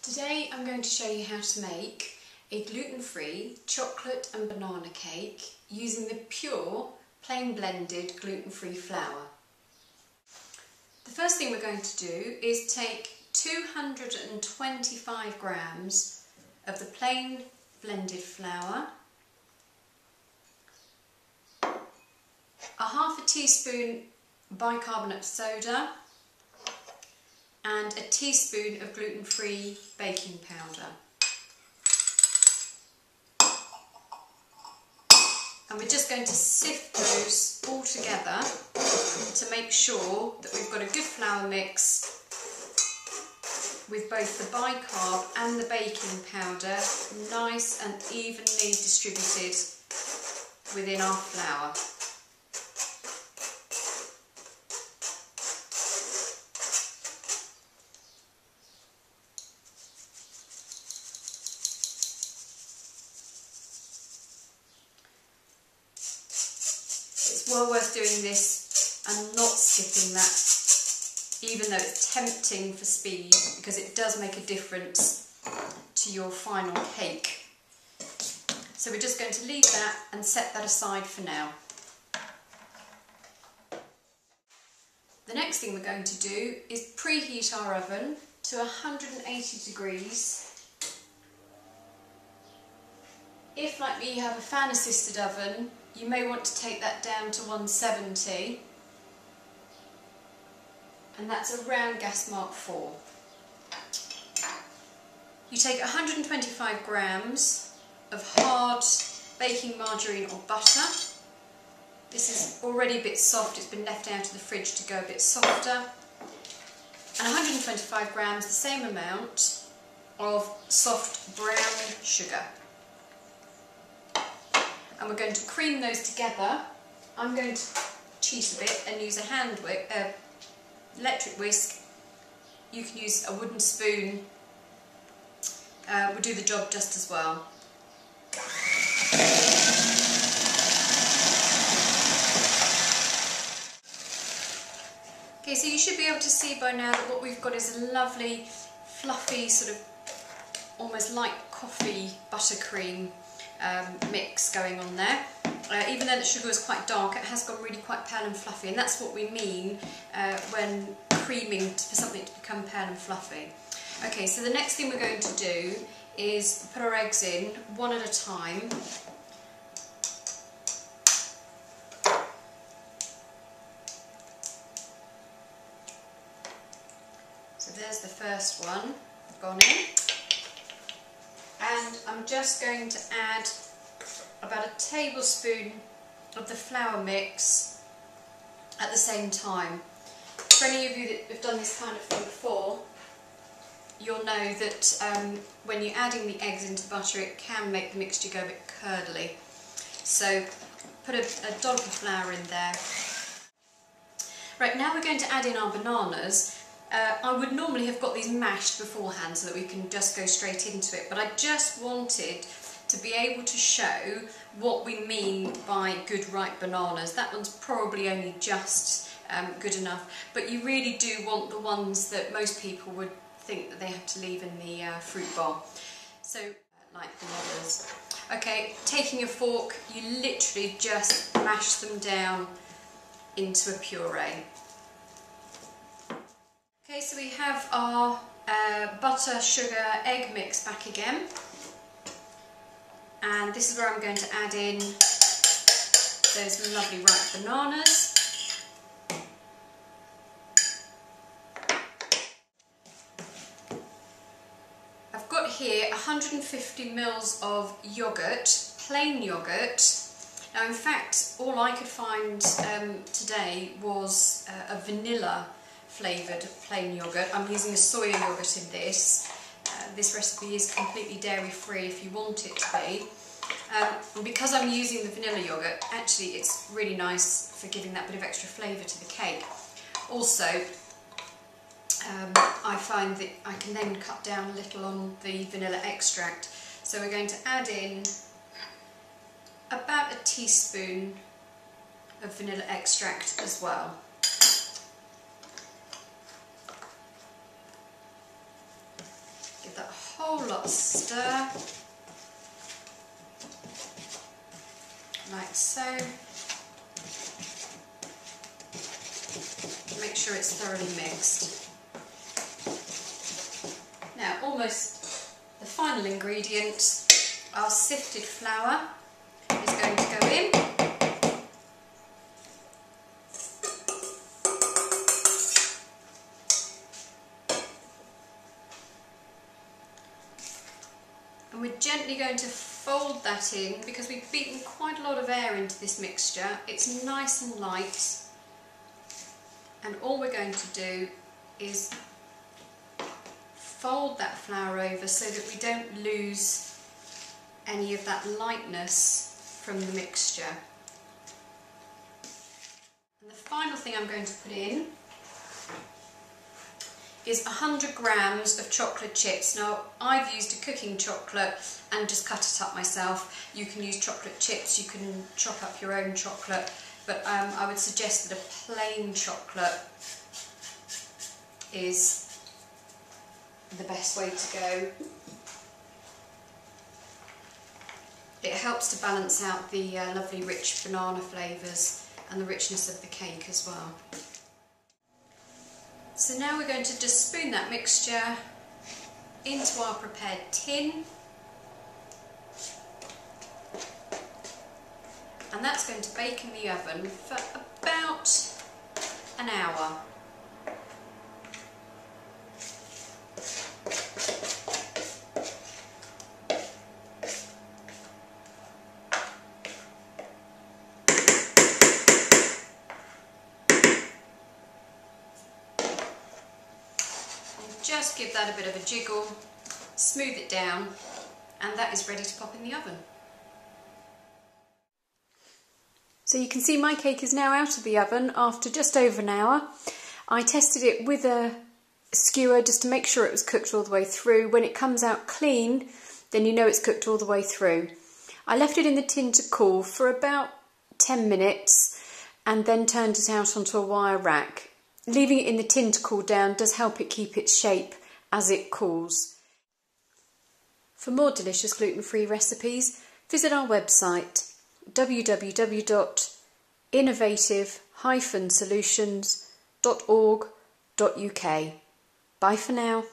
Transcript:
Today I'm going to show you how to make a gluten-free chocolate and banana cake using the pure, plain blended gluten-free flour. The first thing we're going to do is take 225 grams of the plain blended flour, a half a teaspoon bicarbonate soda and a teaspoon of gluten-free baking powder. And we're just going to sift those all together to make sure that we've got a good flour mix with both the bicarb and the baking powder nice and evenly distributed within our flour. It's well worth doing this and not skipping that, even though it's tempting for speed, because it does make a difference to your final cake. So we're just going to leave that and set that aside for now. The next thing we're going to do is preheat our oven to 180 degrees. If, like me, you have a fan assisted oven, you may want to take that down to 170, and that's around gas mark 4. You take 125 grams of hard baking margarine or butter. This is already a bit soft, it's been left out of the fridge to go a bit softer. And 125 grams, the same amount, of soft brown sugar. And we're going to cream those together. I'm going to cheat a bit and use a electric whisk. You can use a wooden spoon, will do the job just as well. Okay, so you should be able to see by now that what we've got is a lovely, fluffy, sort of almost light coffee buttercream mix going on there. Even though the sugar was quite dark, it has gone really quite pale and fluffy, and that's what we mean when creaming for something to become pale and fluffy. Okay, so the next thing we're going to do is put our eggs in one at a time. So there's the first one gone in. And I'm just going to add about a tablespoon of the flour mix at the same time. For any of you that have done this kind of thing before, you'll know that when you're adding the eggs into the butter, it can make the mixture go a bit curdly. So put a dollop of flour in there. Right, now we're going to add in our bananas. I would normally have got these mashed beforehand so that we can just go straight into it, but I just wanted to be able to show what we mean by good ripe bananas. That one's probably only just good enough, but you really do want the ones that most people would think that they have to leave in the fruit bowl. So, like the others. Okay, taking a fork, you literally just mash them down into a puree. Okay, so we have our butter, sugar, egg mix back again, and this is where I'm going to add in those lovely ripe bananas. I've got here 150 ml of yoghurt, plain yoghurt. Now in fact all I could find today was a vanilla flavoured plain yoghurt. I'm using a soya yoghurt in this. This recipe is completely dairy free if you want it to be. And because I'm using the vanilla yoghurt, actually it's really nice for giving that bit of extra flavour to the cake. Also, I find that I can then cut down a little on the vanilla extract. So we're going to add in about a teaspoon of vanilla extract as well. Give that a whole lot of stir, like so. Make sure it's thoroughly mixed. Now, almost the final ingredient, our sifted flour is going to go in. And we're gently going to fold that in because we've beaten quite a lot of air into this mixture. It's nice and light. And all we're going to do is fold that flour over so that we don't lose any of that lightness from the mixture. And the final thing I'm going to put in is 100 grams of chocolate chips. Now, I've used a cooking chocolate and just cut it up myself. You can use chocolate chips, you can chop up your own chocolate, but I would suggest that a plain chocolate is the best way to go. It helps to balance out the lovely rich banana flavours and the richness of the cake as well. So now we're going to just spoon that mixture into our prepared tin, and that's going to bake in the oven for about an hour. Just give that a bit of a jiggle, smooth it down, and that is ready to pop in the oven. So you can see my cake is now out of the oven after just over an hour. I tested it with a skewer just to make sure it was cooked all the way through. When it comes out clean, then you know it's cooked all the way through. I left it in the tin to cool for about 10 minutes and then turned it out onto a wire rack. Leaving it in the tin to cool down does help it keep its shape as it cools. For more delicious gluten-free recipes, visit our website www.innovative-solutions.org.uk. Bye for now.